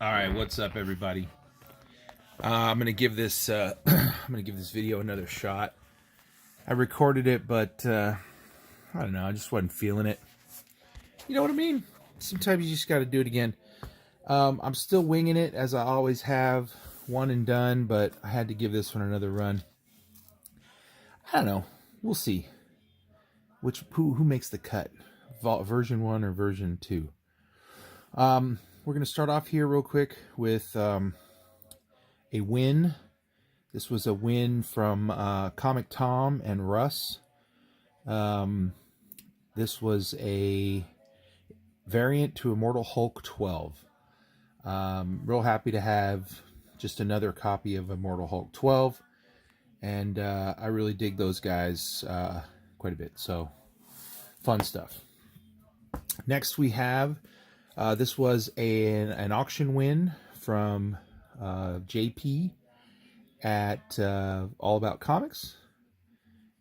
All right, what's up, everybody? I'm gonna give this I'm gonna give this video another shot. I recorded it, but I don't know. I just wasn't feeling it. You know what I mean? Sometimes you just got to do it again. I'm still winging it as I always have, one and done. But I had to give this one another run. I don't know. We'll see. Who makes the cut? Version 1 or version 2? We're gonna start off here real quick with a win. This was a win from Comic Tom and Russ. This was a variant to Immortal Hulk 12. Real happy to have just another copy of Immortal Hulk 12. And I really dig those guys quite a bit. So, fun stuff. Next we have, this was an auction win from JP at All About Comics.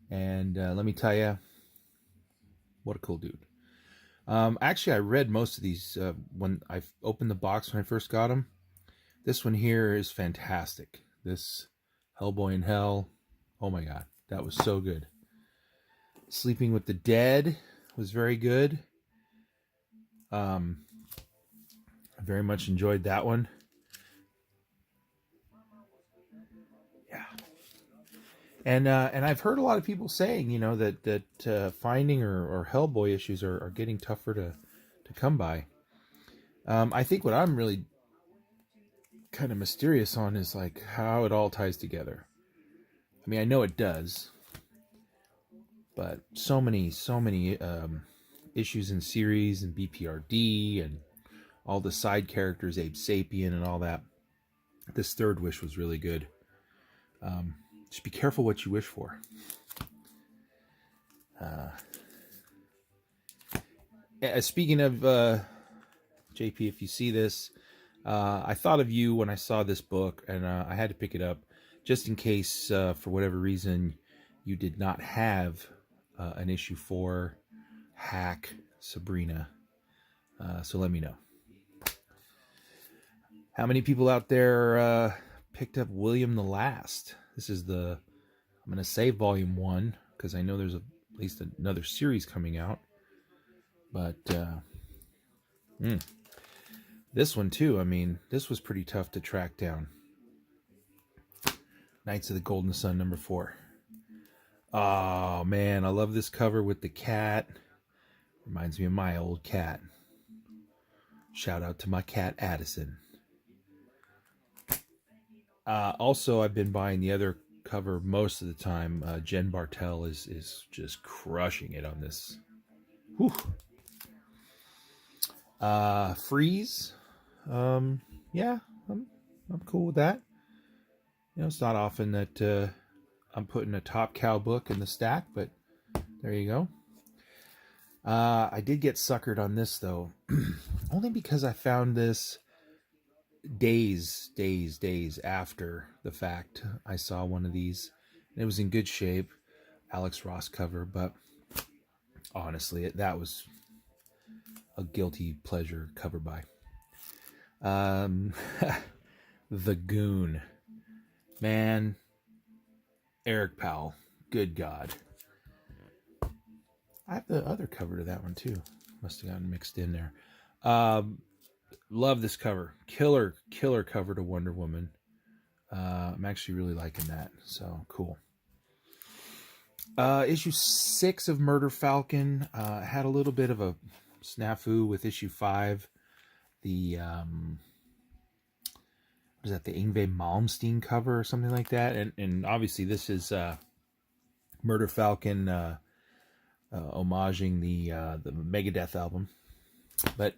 And let me tell you, what a cool dude. Actually, I read most of these when I opened the box when I first got them. This one here is fantastic. This Hellboy in Hell, oh my god, that was so good. Sleeping with the Dead was very good. I very much enjoyed that one. Yeah. And I've heard a lot of people saying, you know, that finding or Hellboy issues are getting tougher to come by. I think what I'm really kind of mysterious on is like how it all ties together. I mean, I know it does, but so many issues in series and BPRD and all the side characters, Abe Sapien and all that. This third wish was really good. Just be careful what you wish for. Speaking of JP, if you see this, I thought of you when I saw this book, and I had to pick it up just in case, for whatever reason, you did not have an issue 4 Hack Sabrina. So let me know. How many people out there picked up William the Last? This is I'm going to say volume 1, because I know there's at least another series coming out. But this one too, I mean, this was pretty tough to track down. Knights of the Golden Sun, number 4. Oh man, I love this cover with the cat. Reminds me of my old cat. Shout out to my cat Addison. Also, I've been buying the other cover most of the time. Jen Bartel is just crushing it on this. Whew. Freeze. Yeah, I'm cool with that. You know, it's not often that I'm putting a Top Cow book in the stack, but there you go. I did get suckered on this though, only because I found this days after the fact. I saw one of these, and it was in good shape, Alex Ross cover, but honestly, that was a guilty pleasure cover by. The Goon, man, Eric Powell, good God. I have the other cover to that one too. Must have gotten mixed in there. Love this cover. Killer cover to Wonder Woman. I'm actually really liking that. So cool. Issue 6 of Murder Falcon had a little bit of a snafu with issue 5. The was that the Yngwie Malmsteen cover or something like that? And obviously this is Murder Falcon homaging the Megadeth album. But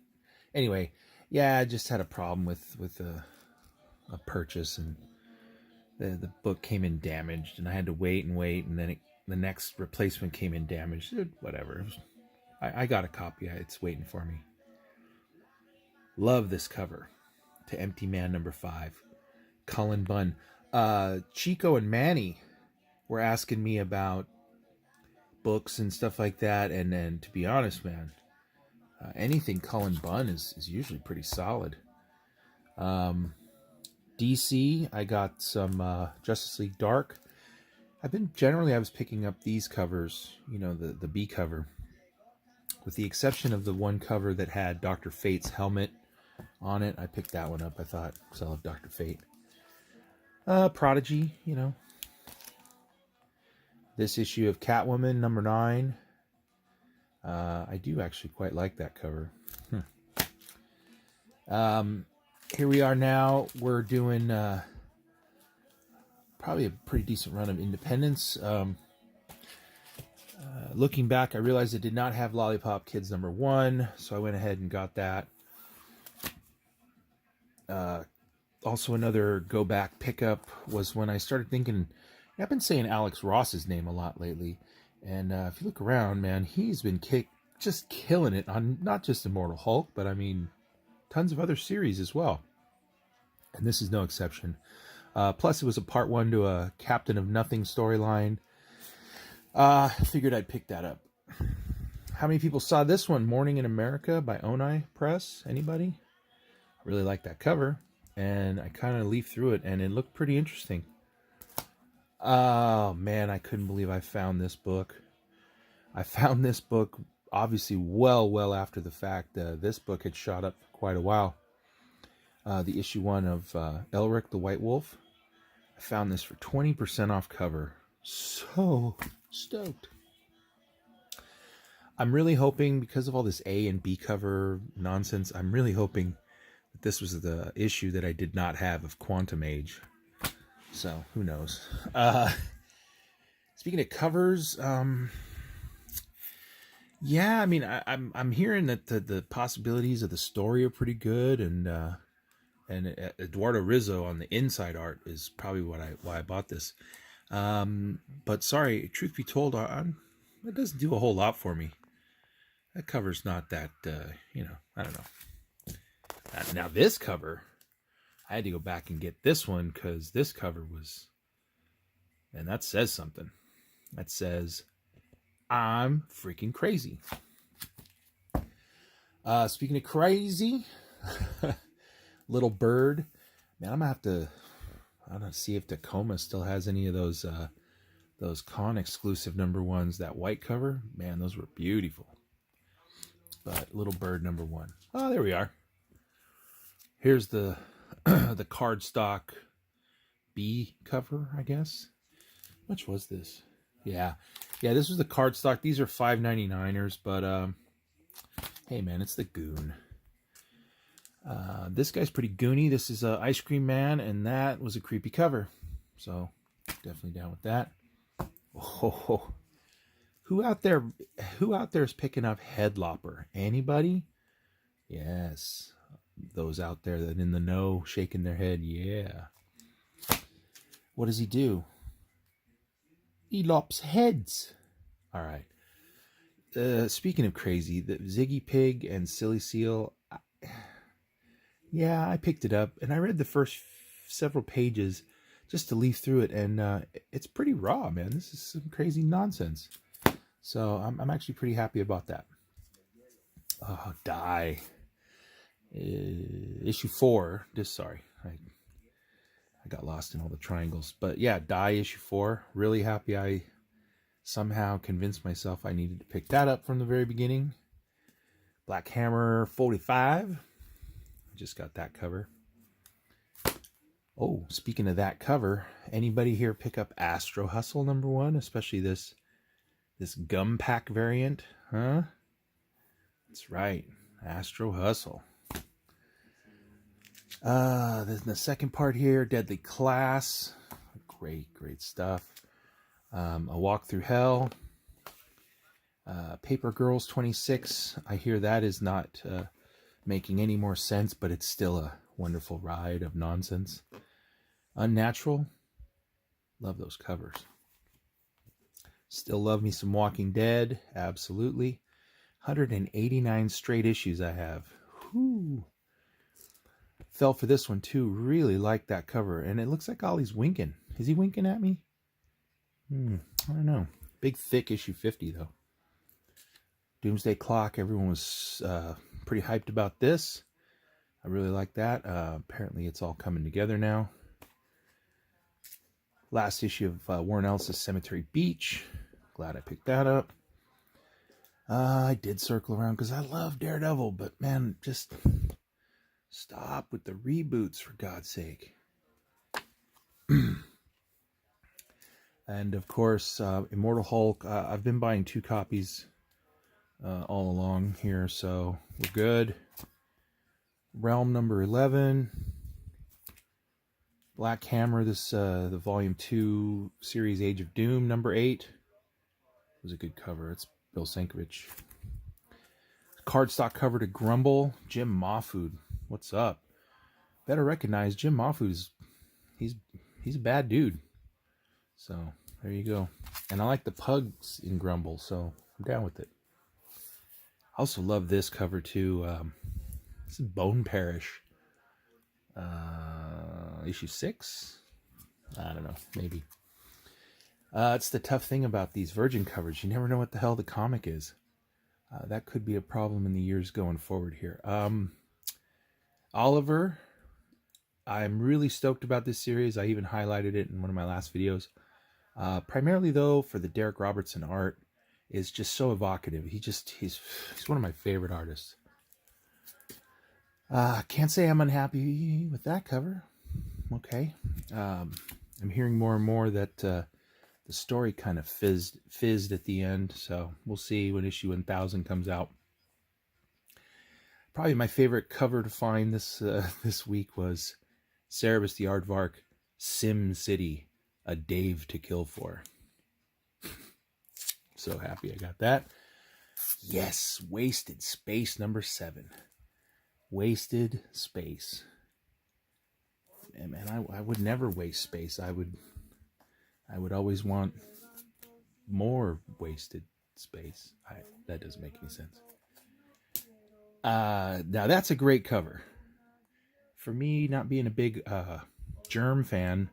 anyway, yeah, I just had a problem with a purchase, and the book came in damaged, and I had to wait, and then the next replacement came in damaged. Whatever. I got a copy. It's waiting for me. Love this cover to Empty Man number 5. Cullen Bunn. Chico and Manny were asking me about books and stuff like that, and to be honest, man, anything Cullen Bunn is usually pretty solid. DC, I got some Justice League Dark. I was picking up these covers, the B cover, with the exception of the one cover that had Dr. Fate's helmet on it. I picked that one up, I thought, because I love Dr. Fate. Prodigy, this issue of Catwoman, number 9. I do actually quite like that cover. Here we are now. We're doing probably a pretty decent run of Independence. Looking back, I realized it did not have Lollipop Kids number 1, so I went ahead and got that. Also, another go back pickup was when I started thinking, I've been saying Alex Ross's name a lot lately, and if you look around, man, he's been just killing it on not just Immortal Hulk, but I mean, tons of other series as well. And this is no exception. Plus, it was a part 1 to a Captain of Nothing storyline. I figured I'd pick that up. How many people saw this one? Morning in America by Onai Press. Anybody? I really like that cover. And I kind of leafed through it, and it looked pretty interesting. Oh, man, I couldn't believe I found this book. I found this book, obviously, well after the fact. This book had shot up for quite a while. The issue 1 of Elric the White Wolf. I found this for 20% off cover. So stoked. I'm really hoping, because of all this A and B cover nonsense, I'm really hoping that this was the issue that I did not have of Quantum Age. So, who knows? Speaking of covers, yeah, I mean, I'm hearing that the possibilities of the story are pretty good, and Eduardo Rizzo on the inside art is probably why I bought this. But sorry, truth be told, it doesn't do a whole lot for me. That cover's not that, I don't know. Now this cover, I had to go back and get this one because this cover was, and that says something. That says, I'm freaking crazy. Speaking of crazy, Little Bird, man, I'm gonna have to, I don't know, see if Tacoma still has any of those con exclusive number 1s. That white cover, man, those were beautiful. But Little Bird number 1. Oh, there we are. Here's the the cardstock B cover, I guess. How much was this? Yeah, this was the cardstock. These are $5.99ers, but hey, man, it's the Goon. This guy's pretty goony. This is Ice Cream Man, and that was a creepy cover. So, definitely down with that. Oh, who out there is picking up Headlopper? Anybody? Yes. Those out there that in the know, shaking their head, yeah. What does he do? He lops heads. All right. Speaking of crazy, the Ziggy Pig and Silly Seal, yeah, I picked it up, and I read the first several pages just to leaf through it, and it's pretty raw, man. This is some crazy nonsense. So I'm actually pretty happy about that. Oh, Die. Issue 4. Sorry, I got lost in all the triangles. But yeah, Die issue 4. Really happy I somehow convinced myself I needed to pick that up from the very beginning. Black Hammer 45. Just got that cover. Oh, speaking of that cover, anybody here pick up Astro Hustle number 1, especially this gum pack variant, huh? That's right, Astro Hustle. Then the second part here, Deadly Class, great stuff. A Walk Through Hell. Paper Girls 26. I hear that is not making any more sense, but it's still a wonderful ride of nonsense. Unnatural. Love those covers. Still love me some Walking Dead. Absolutely. 189 straight issues I have. Whew. Fell for this one too. Really like that cover. And it looks like Ollie's winking. Is he winking at me? I don't know. Big thick issue 50 though. Doomsday Clock. Everyone was pretty hyped about this. I really like that. Apparently it's all coming together now. Last issue of Warren Ellis' Cemetery Beach. Glad I picked that up. I did circle around because I love Daredevil, but man, just stop with the reboots, for God's sake. And of course, Immortal Hulk. I've been buying 2 copies all along here, so we're good. Realm number 11. Black Hammer, this the Volume 2 series Age of Doom number 8. It was a good cover. It's Bill Sienkiewicz. Cardstock cover to Grumble. Jim Mahfood. What's up? Better recognize Jim Mahfood. He's a bad dude. So there you go. And I like the pugs in Grumble, so I'm down with it. I also love this cover too. This is Bone Parish. Issue 6? I don't know, maybe. It's the tough thing about these Virgin covers. You never know what the hell the comic is. That could be a problem in the years going forward here. Oliver. I'm really stoked about this series. I even highlighted it in one of my last videos. Primarily, though, for the Derek Robertson art is just so evocative. He's one of my favorite artists. Can't say I'm unhappy with that cover. Okay. I'm hearing more and more that the story kind of fizzed at the end, so we'll see when issue 1000 comes out. Probably my favorite cover to find this week was Cerebus the Aardvark, Sim City, A Dave to Kill For. So happy I got that. Yes, Wasted Space number 7. Wasted Space. And man, I would never waste space. I would always want more wasted space. That doesn't make any sense. Now that's a great cover. For me, not being a big Germ fan,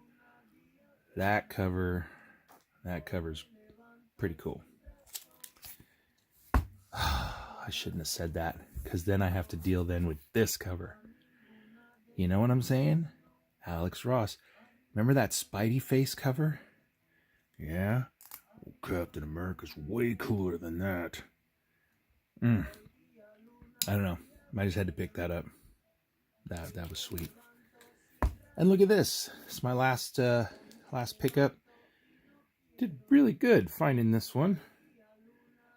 that cover's pretty cool. I shouldn't have said that, because then I have to deal then with this cover. You know what I'm saying? Alex Ross. Remember that Spidey face cover? Yeah? Well, Captain America's way cooler than that. I don't know. I just had to pick that up. That was sweet. And look at this. It's my last pickup. Did really good finding this one.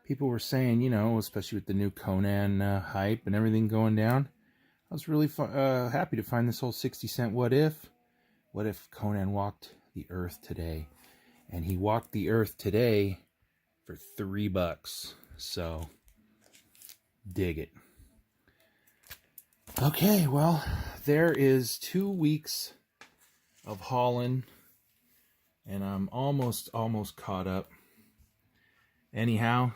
People were saying, you know, especially with the new Conan hype and everything going down, I was really happy to find this whole 60-cent what if. What if Conan walked the earth today? And he walked the earth today for $3. So, dig it. Okay, well, there is 2 weeks of hauling, and I'm almost caught up. Anyhow,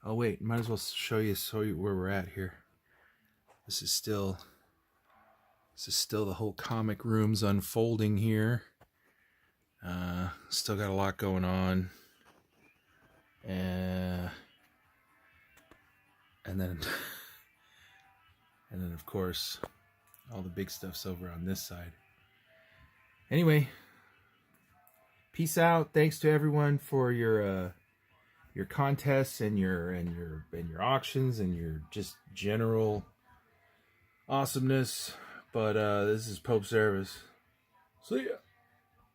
oh wait, might as well show you where we're at here. This is still the whole comic room's unfolding here. Still got a lot going on. And then of course all the big stuff's over on this side. Anyway, peace out. Thanks to everyone for your contests and your auctions and your just general awesomeness. But this is Pope Service. See ya.